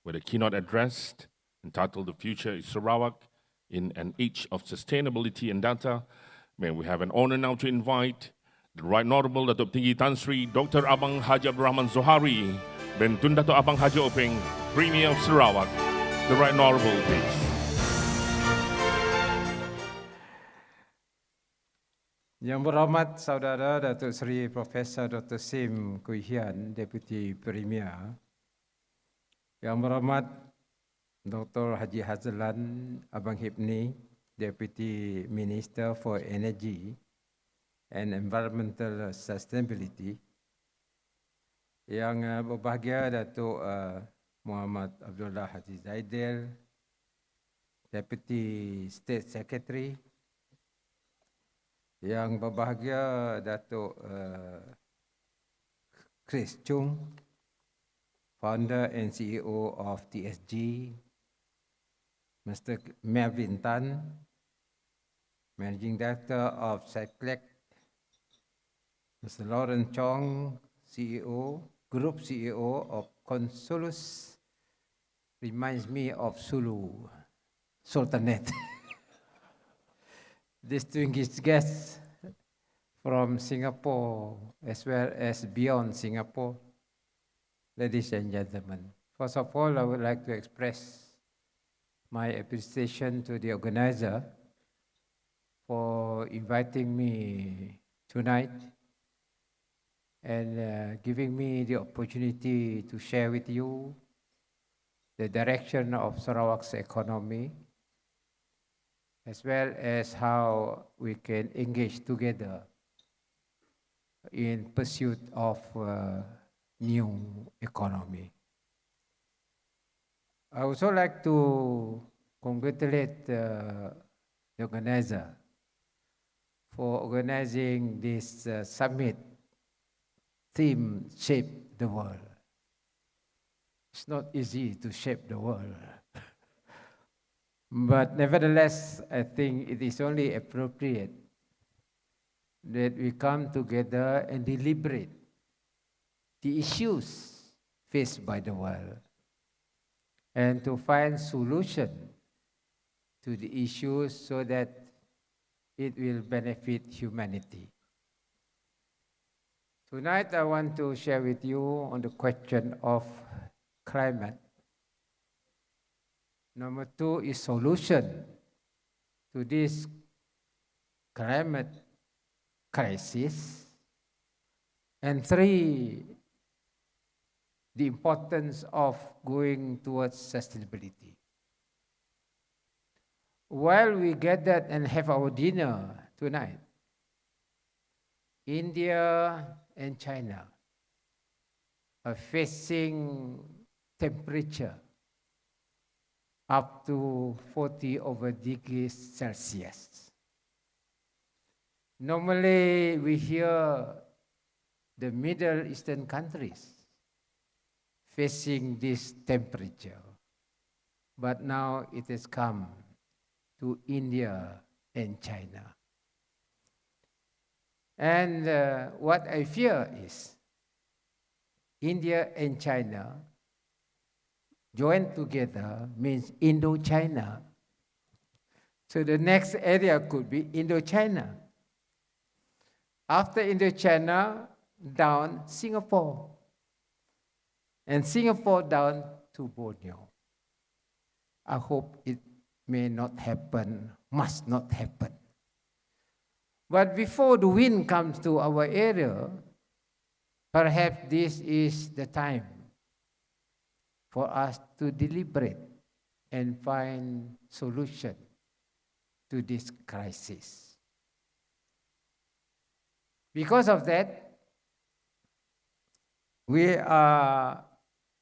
with a keynote address entitled The Future is Sarawak in an Age of Sustainability and Data. We have an honor now to invite the Right Honorable Datuk Patinggi Tan Sri Dr. Abang Haji Rahman Zohari dan Tun Datuk Abang Haji Openg, Premier of Sarawak. The Right Honorable, please. Yang berhormat Saudara Datuk Seri Profesor Dr. Sim Kui Hian, Deputy Premier. Yang berhormat Dr. Haji Hazlan Abang Hipni, Deputy Minister for Energy and Environmental Sustainability. Yang berbahagia Datuk Muhammad Abdullah Haji Zaidil, Deputy State Secretary. Yang berbahagia Datuk Chris Chung, Founder and CEO of TSG, Mr. Melvin Tan, Managing Director of Cyclec, Mr. Lawrence Chong, CEO, Group CEO of Consulus, reminds me of Sulu Sultanate. Distinguished guests from Singapore as well as beyond Singapore, ladies and gentlemen. First of all, I would like to express my appreciation to the organizer for inviting me tonight and giving me the opportunity to share with you the direction of Sarawak's economy, as well as how we can engage together in pursuit of new economy. I would also like to congratulate the organizer for organizing this summit theme, Shape the World. It's not easy to shape the world. But nevertheless, I think it is only appropriate that we come together and deliberate the issues faced by the world and to find solution to the issues so that it will benefit humanity. Tonight, I want to share with you on the question of climate. Number two is solution to this climate crisis. And three, the importance of going towards sustainability. While we gathered and have our dinner tonight, India and China are facing temperature up to 40 over degrees Celsius. Normally, we hear the Middle Eastern countries facing this temperature, but now it has come to India and China. And what I fear is India and China joined together means Indo-China. So the next area could be Indo-China. After Indo-China, down Singapore. And Singapore down to Borneo. I hope it may not happen, must not happen. But before the wind comes to our area, perhaps this is the time for us to deliberate and find solution to this crisis. Because of that, we are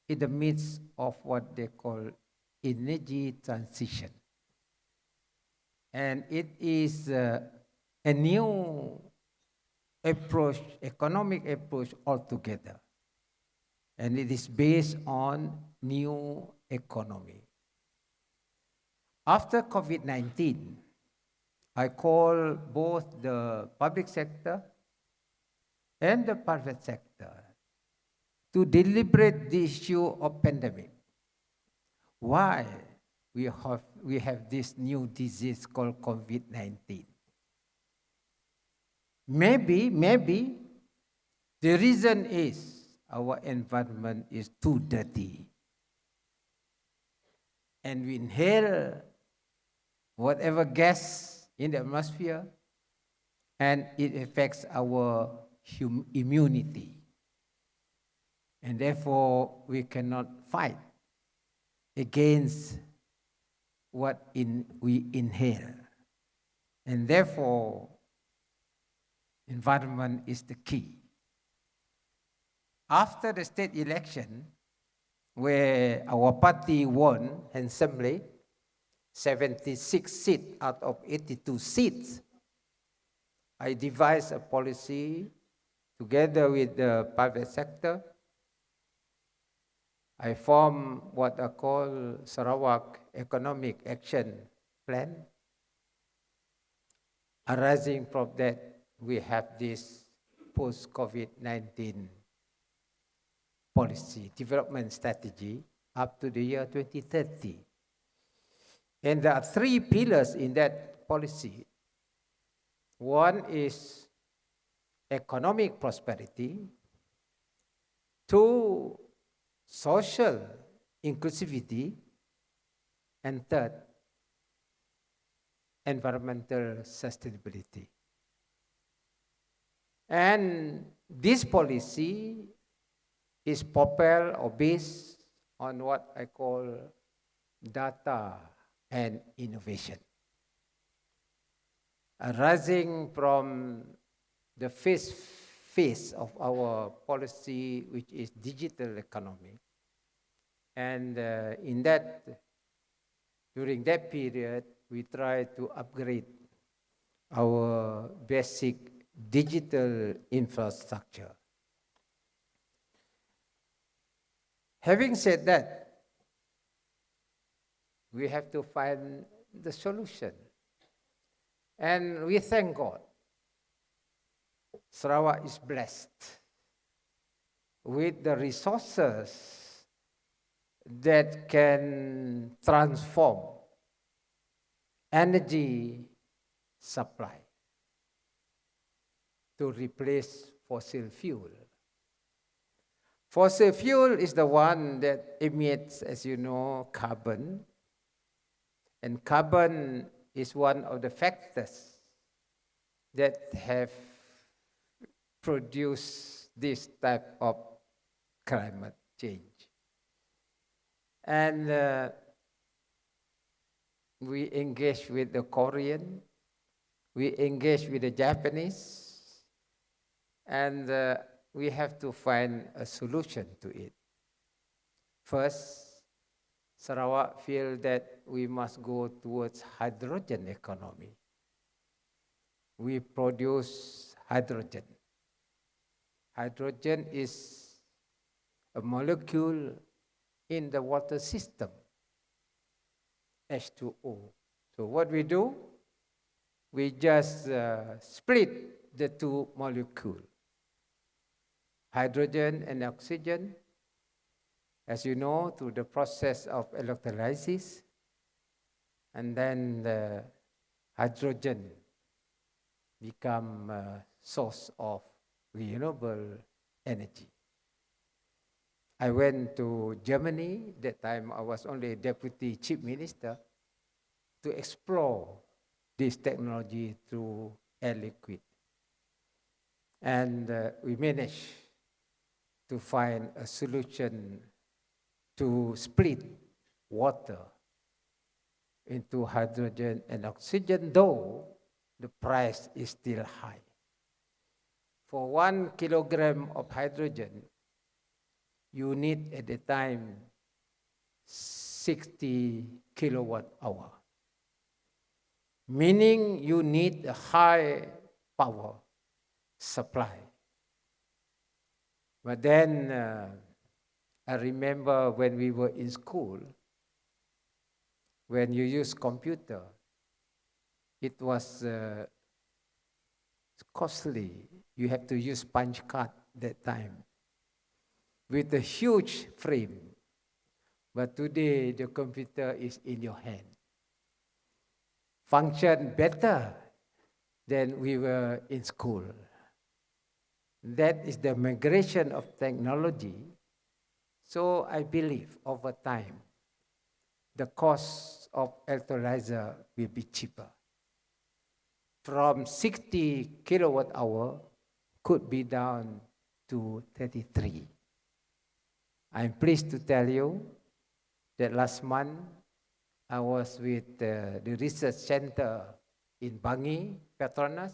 in the midst of what they call energy transition. And it is a new approach, economic approach altogether. And it is based on new economy. After COVID-19, I call both the public sector and the private sector to deliberate the issue of pandemic why we have this new disease called COVID-19. Maybe the reason is our environment is too dirty. And we inhale whatever gas in the atmosphere, and it affects our immunity. And therefore, we cannot fight against what we inhale. And therefore, environment is the key. After the state election, where our party won handsomely, 76 seats out of 82 seats, I devised a policy together with the private sector. I formed what I call Sarawak Economic Action Plan. Arising from that, we have this post-COVID-19 policy, development strategy up to the year 2030. And there are 3 pillars in that policy. One is economic prosperity. 2, social inclusivity. And 3rd, environmental sustainability. And this policy is propelled or based on what I call data and innovation. Arising from the first phase of our policy, which is digital economy. And during that period, we try to upgrade our basic digital infrastructure. Having said that, we have to find the solution. And we thank God. Sarawak is blessed with the resources that can transform energy supply to replace fossil fuel. Fossil fuel is the one that emits, as you know, carbon. And carbon is one of the factors that have produced this type of climate change. And we engage with the Korean, we engage with the Japanese, and we have to find a solution to it. First, Sarawak feel that we must go towards hydrogen economy. We produce hydrogen. Hydrogen is a molecule in the water system, H2O. So what we do, we just split the 2 molecules, hydrogen and oxygen, as you know, through the process of electrolysis, and then the hydrogen become a source of renewable energy. I went to Germany, that time I was only Deputy Chief Minister, to explore this technology through air liquid. And we managed to find a solution to split water into hydrogen and oxygen, though the price is still high. For 1 kilogram of hydrogen, you need at the time 60 kilowatt hour, meaning you need a high power supply. But then I remember when we were in school, when you use computer, it was costly. You have to use punch card that time with a huge frame. But today, the computer is in your hand. Function better than we were in school. That is the migration of technology. So I believe over time, the cost of electrolyzer will be cheaper. From 60 kilowatt hour could be down to 33. I'm pleased to tell you that last month I was with the research center in Bangi, Petronas.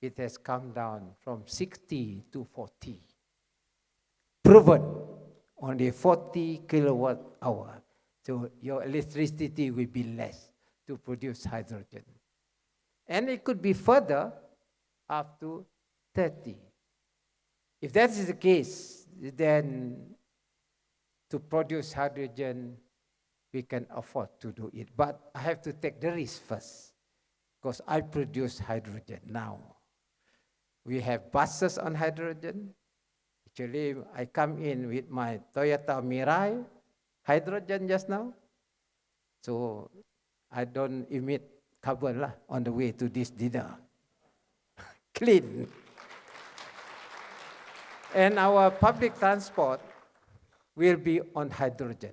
It has come down from 60 to 40. Proven only 40 kilowatt hour. So your electricity will be less to produce hydrogen. And it could be further up to 30. If that is the case, then to produce hydrogen, we can afford to do it. But I have to take the risk first, because I produce hydrogen now. We have buses on hydrogen. Actually, I come in with my Toyota Mirai hydrogen just now. So I don't emit carbon on the way to this dinner. Clean. And our public transport will be on hydrogen.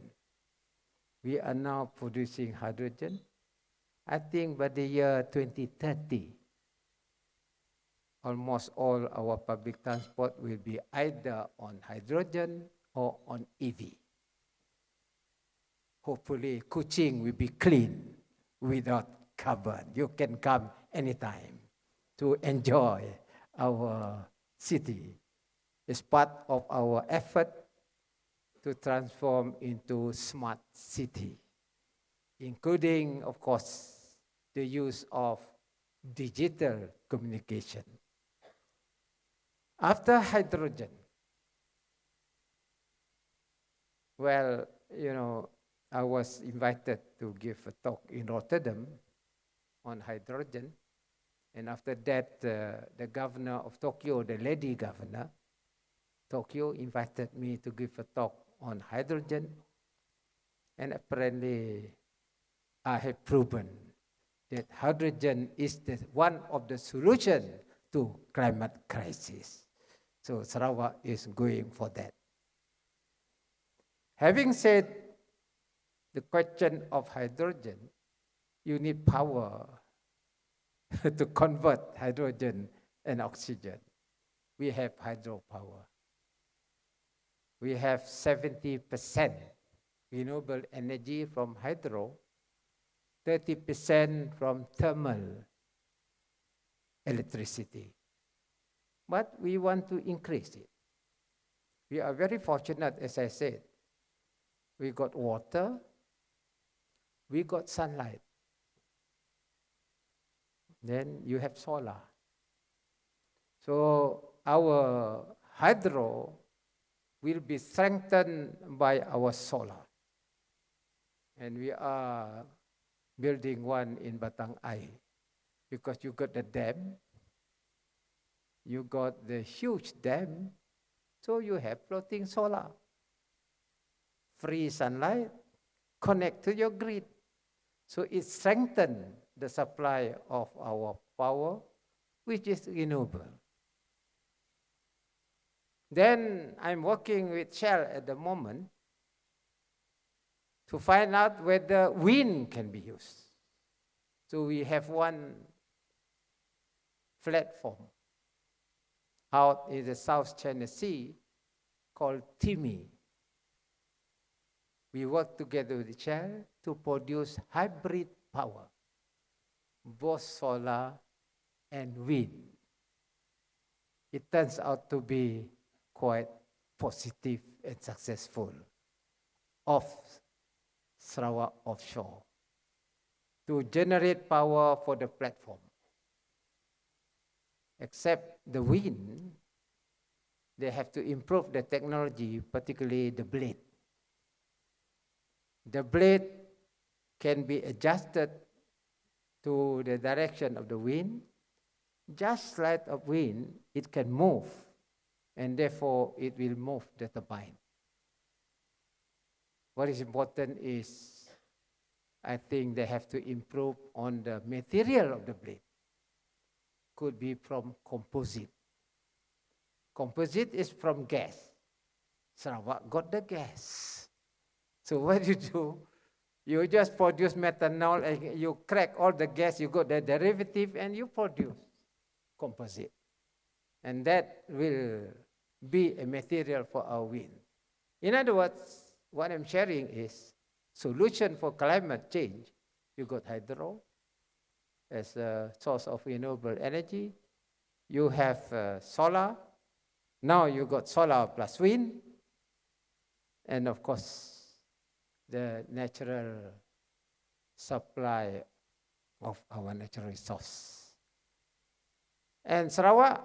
We are now producing hydrogen. I think by the year 2030, almost all our public transport will be either on hydrogen or on EV. Hopefully, Kuching will be clean without carbon. You can come anytime to enjoy our city. It's part of our effort to transform into smart city, including, of course, the use of digital communication. After hydrogen, well, I was invited to give a talk in Rotterdam on hydrogen. And after that, the governor of Tokyo, the lady governor, Tokyo invited me to give a talk on hydrogen. And apparently, I have proven that hydrogen is one of the solutions to climate crisis. So Sarawak is going for that. Having said the question of hydrogen, you need power to convert hydrogen and oxygen. We have hydropower. We have 70% renewable energy from hydro, 30% from thermal electricity. But we want to increase it. We are very fortunate, as I said. We got water, we got sunlight. Then you have solar. So our hydro will be strengthened by our solar. And we are building one in Batang Ai, because you got the dam, you got the huge dam, so you have floating solar. Free sunlight, connect to your grid. So it strengthens the supply of our power, which is renewable. Then I'm working with Shell at the moment to find out whether wind can be used. So we have one platform out in the South China Sea called Timmy. We work together with Shell to produce hybrid power, both solar and wind. It turns out to be quite positive and successful of Sarawak offshore to generate power for the platform. Except the wind, they have to improve the technology, particularly the blade. The blade can be adjusted to the direction of the wind. Just like a wind, it can move, and therefore it will move the turbine. What is important is, I think they have to improve on the material of the blade. Could be from composite. Composite is from gas. Sarawak got the gas. So what you do, you just produce methanol and you crack all the gas, you got the derivative and you produce composite. And that will be a material for our wind. In other words, what I'm sharing is solution for climate change. You got hydro as a source of renewable energy. You have solar. Now you got solar plus wind. And of course, the natural supply of our natural resource. And Sarawak,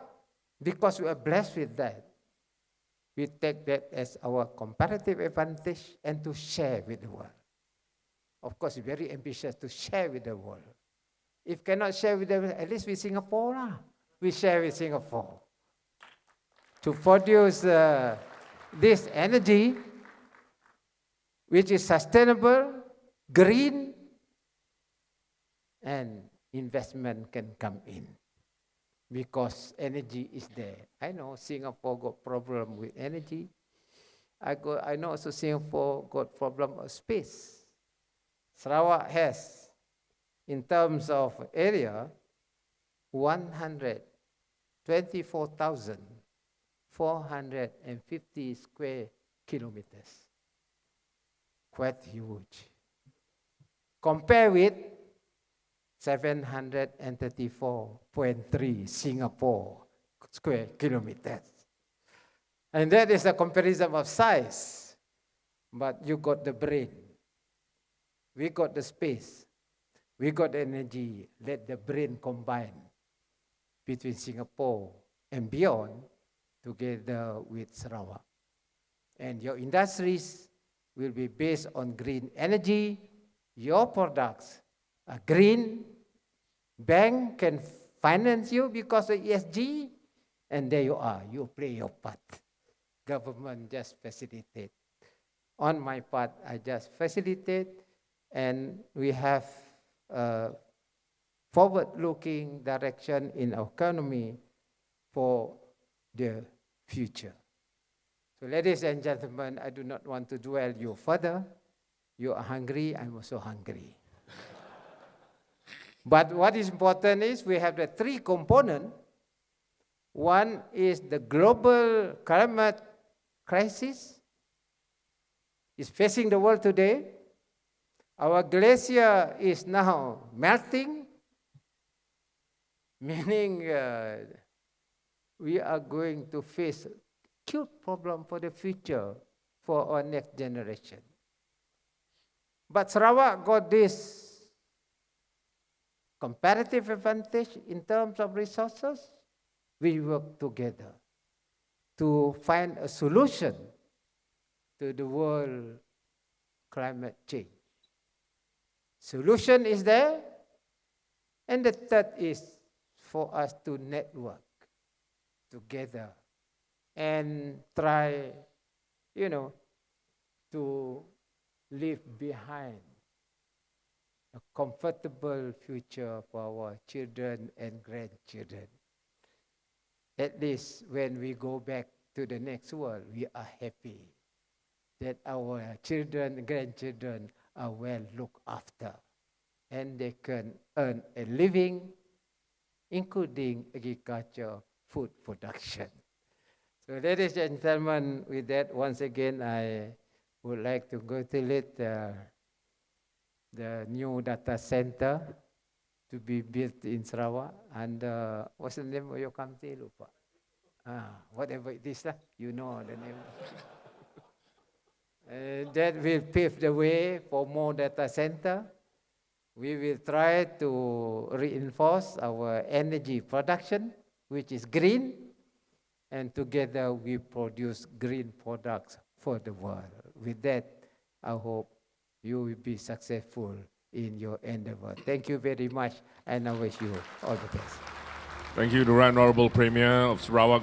because we are blessed with that, we take that as our comparative advantage and to share with the world. Of course, we're very ambitious to share with the world. If cannot share with the world, at least with Singapore lah. We share with Singapore. To produce this energy, which is sustainable, green, and investment can come in. Because energy is there. I know Singapore got problem with energy. I know also Singapore got problem of space. Sarawak has, in terms of area, 124,450 square kilometers. Quite huge. Compare with 734.3 Singapore square kilometers. And that is a comparison of size. But you got the brain. We got the space. We got the energy. Let the brain combine between Singapore and beyond together with Sarawak. And your industries will be based on green energy. Your products are green. Bank can finance you because of ESG. And there you are. You play your part. Government just facilitate. On my part, I just facilitate. And we have a forward-looking direction in our economy for the future. So ladies and gentlemen, I do not want to dwell you further. You are hungry, I'm also hungry. But what is important is we have the three components. One is the global climate crisis is facing the world today. Our glacier is now melting, meaning we are going to face a acute problem for the future for our next generation. But Sarawak got this comparative advantage in terms of resources. We work together to find a solution to the world climate change. Solution is there, and the third is for us to network together and try, to leave behind a comfortable future for our children and grandchildren. At least when we go back to the next world, we are happy that our children and grandchildren are well looked after and they can earn a living, including agriculture, food production. So ladies and gentlemen, with that, once again, I would like to congratulate the new data center to be built in Sarawak. And what's the name of your company, Lupa? Whatever it is, you know the name. That will pave the way for more data center. We will try to reinforce our energy production, which is green, and together we produce green products for the world. With that, I hope you will be successful in your endeavor. Thank you very much, and I wish you all the best. Thank you, the Right Honourable Premier of Sarawak,